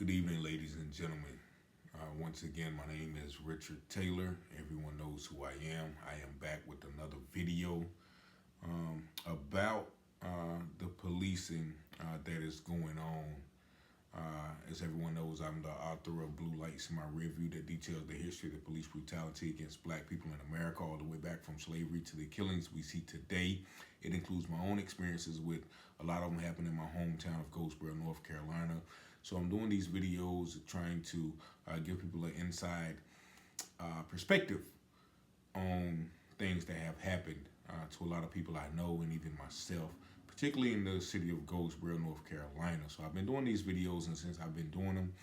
Good evening, ladies and gentlemen. Once again, my name is Richard Taylor. Everyone knows who I am. I am back with another video about the policing that is going on. As everyone knows, I'm the author of Blue Lights in My Review that details the history of the police brutality against black people in America, all the way back from slavery to the killings we see today. It includes my own experiences with a lot of them happening in my hometown of Goldsboro, North Carolina. So I'm doing these videos trying to give people an inside perspective on things that have happened to a lot of people I know and even myself, particularly in the city of Goldsboro, North Carolina. So I've been doing these videos, and since I've been doing them,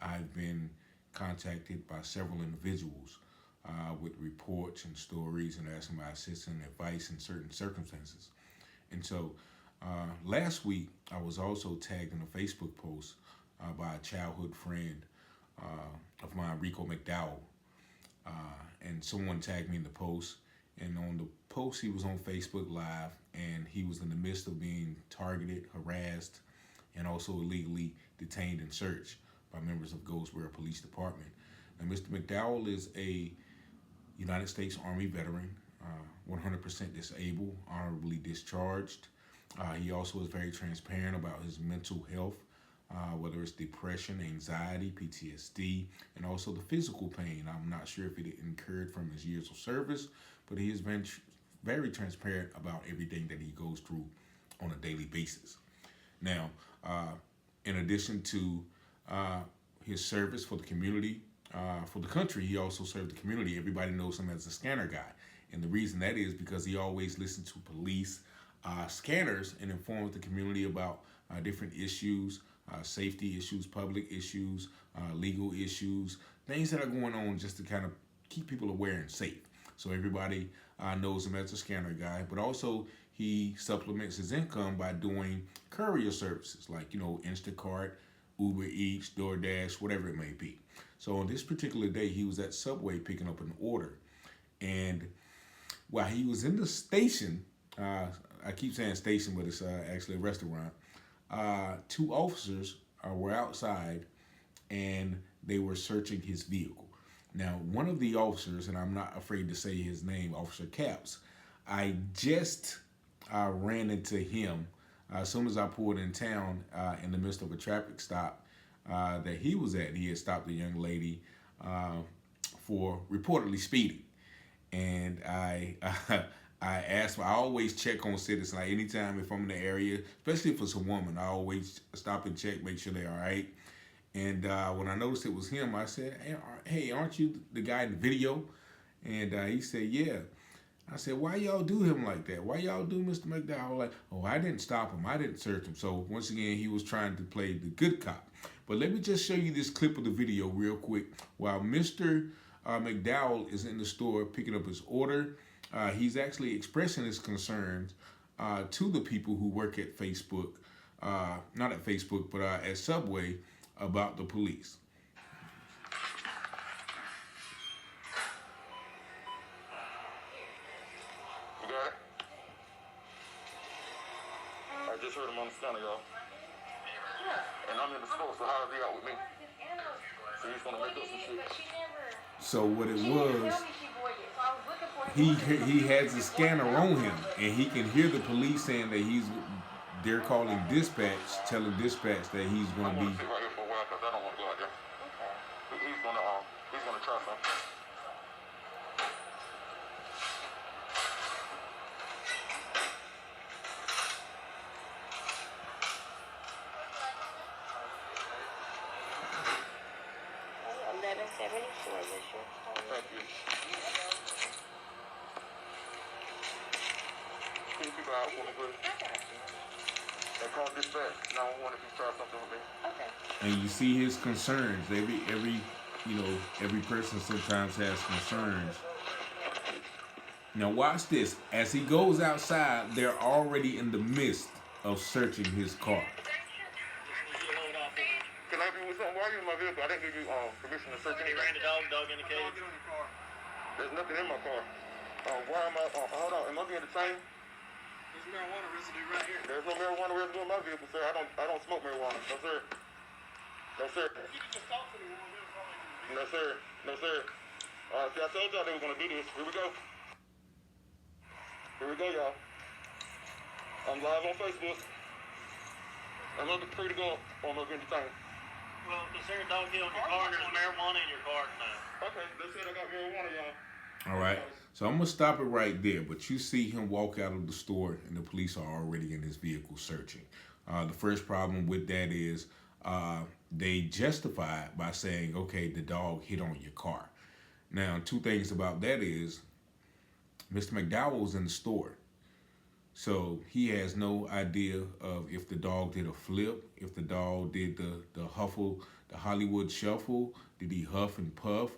I've been contacted by several individuals with reports and stories and asking my assistance and advice in certain circumstances. And so last week, I was also tagged in a Facebook post by a childhood friend of mine, Rico McDowell. And someone tagged me in the post. And on the post, he was on Facebook Live, and he was in the midst of being targeted, harassed, and also illegally detained and searched by members of Goldsboro Police Department. Now, Mr. McDowell is a United States Army veteran, 100% disabled, honorably discharged. He also is very transparent about his mental health, whether it's depression, anxiety, PTSD, and also the physical pain. I'm not sure if it incurred from his years of service, but he has been very transparent about everything that he goes through on a daily basis. Now, in addition to his service for the community, for the country, he also served the community. Everybody knows him as the scanner guy. And the reason that is because he always listened to police scanners and informs the community about different issues, safety issues, public issues, legal issues, things that are going on just to kind of keep people aware and safe. So everybody knows him as a scanner guy, but also he supplements his income by doing courier services like, Instacart, Uber Eats, DoorDash, whatever it may be. So on this particular day, he was at Subway picking up an order. And while he was in the station, I keep saying station, but it's actually a restaurant, two officers were outside and they were searching his vehicle. Now, one of the officers, and I'm not afraid to say his name, Officer Caps, I just ran into him as soon as I pulled in town in the midst of a traffic stop that he was at. He had stopped a young lady for reportedly speeding. And I asked, I always check on citizens. Like anytime if I'm in the area, especially if it's a woman, I always stop and check, make sure they're all right. And when I noticed it was him, I said, hey, aren't you the guy in the video? And he said, yeah. I said, why y'all do him like that? Why y'all do Mr. McDowell like, oh, I didn't stop him. I didn't search him. So once again, he was trying to play the good cop. But let me just show you this clip of the video real quick. While Mr. McDowell is in the store picking up his order, he's actually expressing his concerns to the people who work at Facebook, not at Facebook, but at Subway, about the police. You got it? I just heard him on the scanner, y'all. And I'm in the store, so how is he out with me? So he's gonna make up some shit. So what it was, he has a scanner on him, and he can hear the police saying that they're calling dispatch, telling dispatch that he's going to be. Sit right here for a while because I don't want to go out there. He's gonna try something. Thank you. Can you keep an eye out for me, please? And call dispatch 911 if you try something with me. And you see his concerns. Every person sometimes has concerns. Now watch this. As he goes outside, they're already in the midst of searching his car. Can I be with something? Why are you in my vehicle? I didn't give you permission to search anything. You ran the dog in the cage. There's nothing in my car. Why am I? Hold on. Am I being detained? There's marijuana residue right here. There's no marijuana residue in my vehicle, sir. I don't smoke marijuana, no, sir. No, sir. No, sir. No, sir. All right, see, I told y'all they were going to do this. Here we go. Here we go, y'all. I'm live on Facebook. I'm looking free to go on no Detain. Well, is there a dog hit on your car? There's marijuana in your car tonight. Okay, they said I got marijuana, y'all. All right. So I'm going to stop it right there. But you see him walk out of the store and the police are already in his vehicle searching. The first problem with that is they justify it by saying, okay, the dog hit on your car. Now, two things about that is Mr. McDowell was in the store. So he has no idea of if the dog did a flip, if the dog did the Hollywood shuffle, did he huff and puff?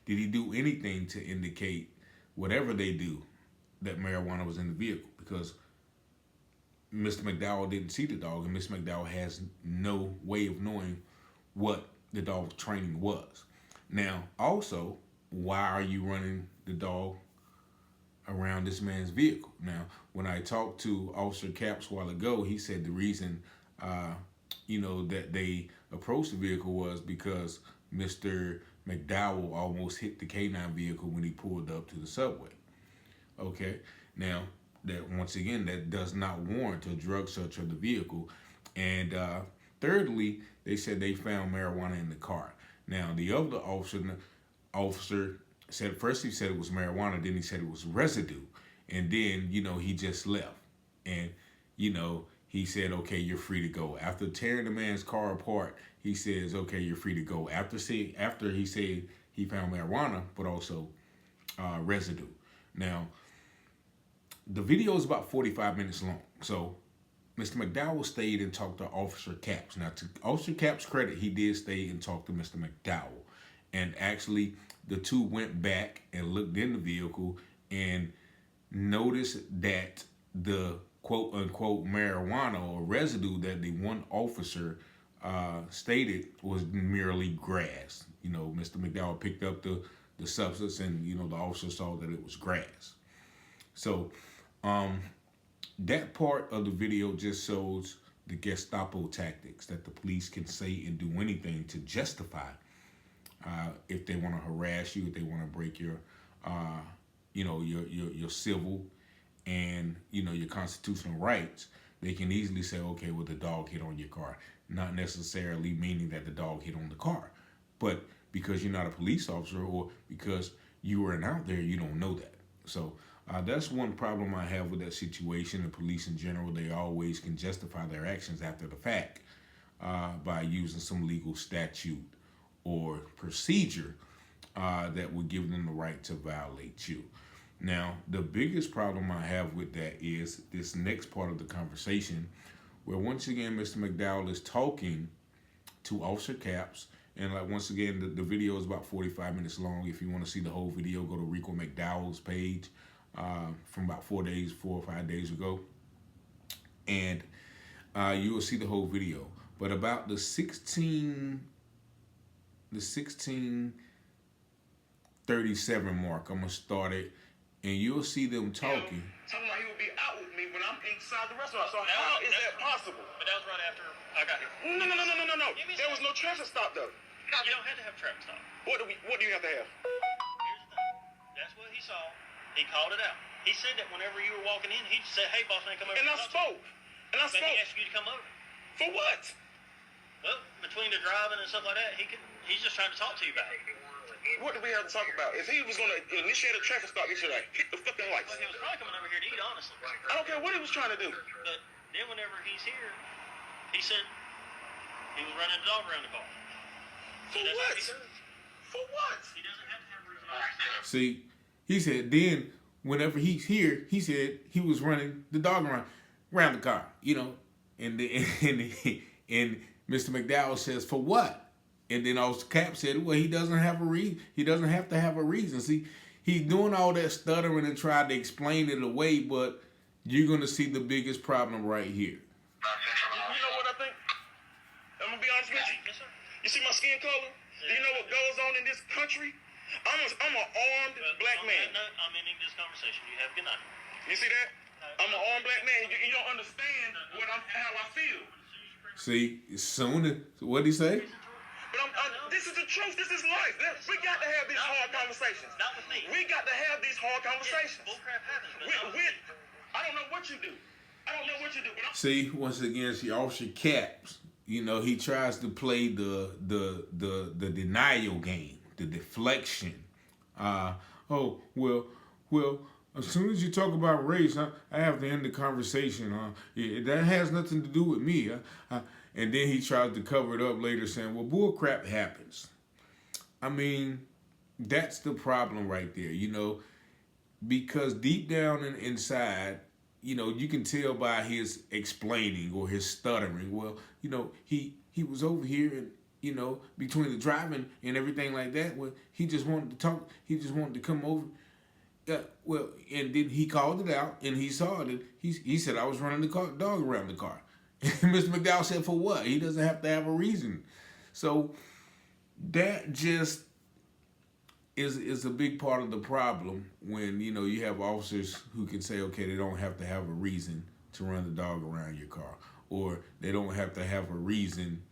Did he do anything to indicate whatever they do that marijuana was in the vehicle? Because Mr. McDowell didn't see the dog, and Mr. McDowell has no way of knowing what the dog's training was. Now, also, why are you running the dog around this man's vehicle? Now, when I talked to Officer Capps a while ago, he said the reason, that they approached the vehicle was because Mr. McDowell almost hit the K9 vehicle when he pulled up to the subway. Okay, now that once again, that does not warrant a drug search of the vehicle. And thirdly, they said they found marijuana in the car. Now, the other officer said, first he said it was marijuana, then he said it was residue. And then, he just left. And, he said, okay, you're free to go. After tearing the man's car apart, he says, okay, you're free to go. After he said he found marijuana, but also residue. Now, the video is about 45 minutes long. So Mr. McDowell stayed and talked to Officer Capps. Now, to Officer Capps' credit, he did stay and talk to Mr. McDowell. And actually, the two went back and looked in the vehicle and noticed that the quote-unquote marijuana or residue that the one officer stated was merely grass. Mr. McDowell picked up the substance and, the officer saw that it was grass. So that part of the video just shows the Gestapo tactics that the police can say and do anything to justify if they want to harass you, if they want to break your civil and, your constitutional rights. They can easily say, okay, well, the dog hit on your car. Not necessarily meaning that the dog hit on the car. But because you're not a police officer or because you weren't out there, you don't know that. So that's one problem I have with that situation. The police in general, they always can justify their actions after the fact by using some legal statute or procedure that would give them the right to violate you. Now, the biggest problem I have with that is this next part of the conversation where once again, Mr. McDowell is talking to Officer Capps. And once again, the video is about 45 minutes long. If you want to see the whole video, go to Rico McDowell's page from about 4 or 5 days ago. And you will see the whole video. But about the 16:37 mark, I'm going to start it. And you'll see them talking. Talking about he would be out with me when I'm inside the restaurant. So how is that possible? But that was right after I got here. No. There was no traffic stop though. You don't have to have a traffic stop. What do you have to have? Here's the thing. That's what he saw. He called it out. He said that whenever you were walking in, he said, "Hey, boss man, come over." And I spoke. But he asked you to come over. For what? Well, between the driving and stuff like that, he's just trying to talk to you about it. What do we have to talk about? If he was going to initiate a traffic stop, he should have hit the fucking lights. Well, he was probably coming over here to eat, honestly. I don't care what he was trying to do. But then whenever he's here, he said he was running the dog around the car. For what? For what? He doesn't have to have a reason. See, he said then whenever he's here, he said he was running the dog around the car, and Mr. McDowell says, for what? And then Officer Cap said, well, he doesn't have a reason. He doesn't have to have a reason. See, he's doing all that stuttering and trying to explain it away, but you're going to see the biggest problem right here. You know what I think? I'm going to be honest with you. Yes, sir. You see my skin color? Do you know what goes on in this country? I'm an armed black man. I'm ending this conversation. You have a good night. You see that? I'm an armed black man. You don't understand how I feel. See, soon as, what'd he say? But this is the truth. This is life. We got to have these hard conversations. Not with me. We got to have these hard conversations. Bull crap happens, but not with me. I don't know what you do. I don't know what you do. But See, once again, see, Officer Caps, you know, he tries to play the denial game, the deflection. Oh, well, as soon as you talk about race, I have to end the conversation. That has nothing to do with me. And then he tries to cover it up later saying, well, bull crap happens. I mean, that's the problem right there, you know, because deep down inside, you know, you can tell by his explaining or his stuttering. Well, you know, he was over here and, you know, between the driving and everything like that, well, he just wanted to talk. He just wanted to come over. Well, and then he called it out and he saw it. And he said, I was running the dog around the car. And Mr. McDowell said, for what? He doesn't have to have a reason. So that just is a big part of the problem when, you know, you have officers who can say, okay, they don't have to have a reason to run the dog around your car, or they don't have to have a reason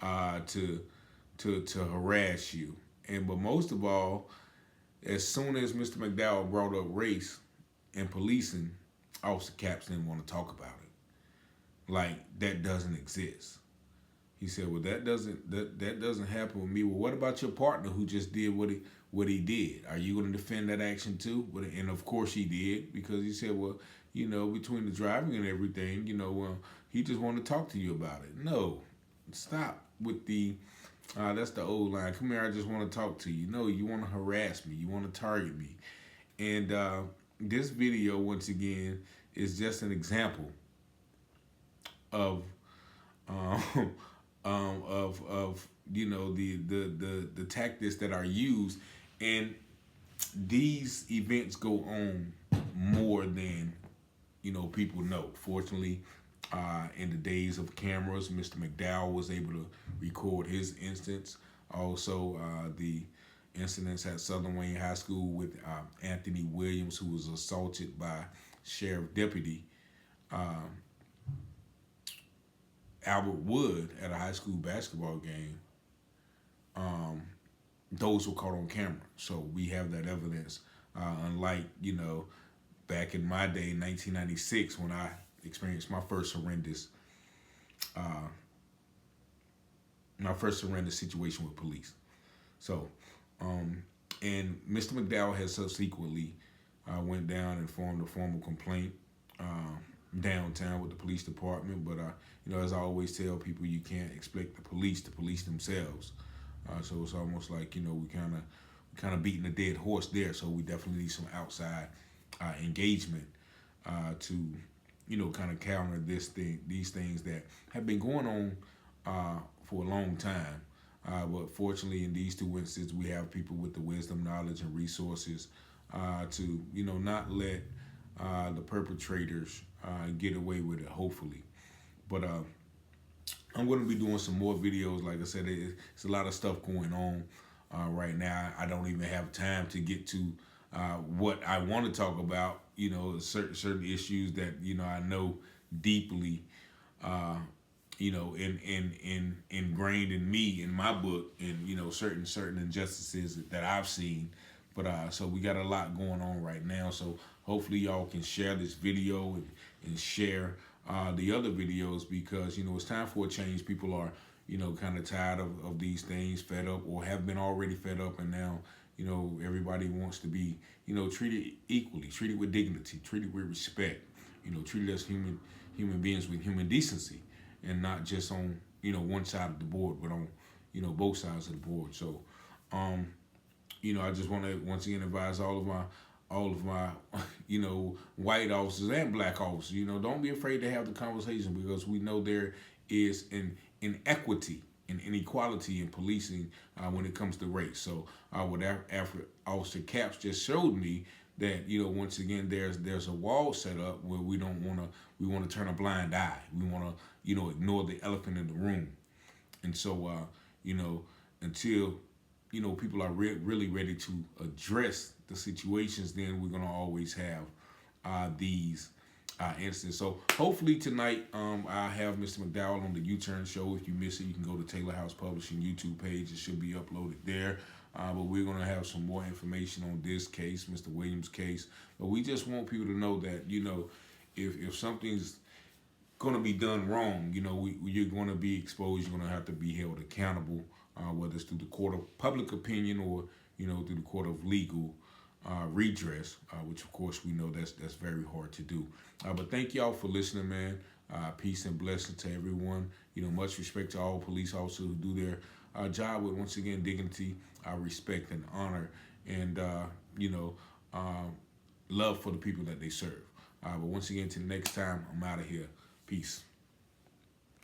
to harass you. But most of all, as soon as Mr. McDowell brought up race and policing, Officer Caps didn't want to talk about it. Like that doesn't exist. He said, well, that doesn't happen with me. Well, what about your partner who just did what he did? Are you going to defend that action too? And of course he did, because he said, well, you know, between the driving and everything, you know, he just wanted to talk to you about it. No, stop with the, that's the old line. Come here, I just want to talk to you. No, you want to harass me. You want to target me. And this video, once again, is just an example of you know, the tactics that are used, and these events go on more than, you know, people know. Fortunately, in the days of cameras, Mr. McDowell was able to record his instance. Also, the incidents at Southern Wayne High School with Anthony Williams, who was assaulted by Sheriff Deputy Albert Wood at a high school basketball game. Those were caught on camera. So we have that evidence. Unlike, you know, back in my day, 1996, when I experienced my first horrendous situation with police. So, and Mr. McDowell has subsequently went down and formed a formal complaint downtown with the police department. But you know, as I always tell people, you can't expect the police to police themselves. So it's almost like, you know, we kind of beating a dead horse there. So we definitely need some outside engagement to, you know, kind of counter these things that have been going on for a long time. But fortunately, in these two instances, we have people with the wisdom, knowledge, and resources to, you know, not let the perpetrators get away with it, hopefully. But I'm going to be doing some more videos. Like I said, it's a lot of stuff going on right now. I don't even have time to get to what I want to talk about. You know, certain issues that, you know, I know deeply, you know, ingrained in me, in my book, and, you know, certain injustices that I've seen. But so we got a lot going on right now. So hopefully y'all can share this video and share the other videos, because, you know, it's time for a change. People are, you know, kind of tired of these things, fed up, or have been already fed up, and now, you know, everybody wants to be, you know, treated equally, treated with dignity, treated with respect, you know, treated as human beings with human decency, and not just on, you know, one side of the board, but on, you know, both sides of the board. So, you know, I just want to once again advise all of my, you know, white officers and black officers, you know, don't be afraid to have the conversation, because we know there is an inequity and inequality in policing when it comes to race. So what after Officer Caps just showed me, that, you know, once again, there's a wall set up where we want to turn a blind eye. We want to, you know, ignore the elephant in the room. And so, you know, until, you know, people are really ready to address the situations, then we're going to always have these instance. So hopefully tonight I'll have Mr. McDowell on the U-Turn show. If you miss it, you can go to Taylor House Publishing YouTube page. It should be uploaded there. But we're going to have some more information on this case, Mr. Williams' case. But we just want people to know that, you know, if something's going to be done wrong, you know, you're going to be exposed. You're going to have to be held accountable, whether it's through the court of public opinion or, you know, through the court of legal redress, which of course we know that's very hard to do. But thank y'all for listening, man. Peace and blessing to everyone. You know, much respect to all police officers who do their job with, once again, dignity, respect and honor, and you know, love for the people that they serve. But once again, till next time, I'm out of here. Peace.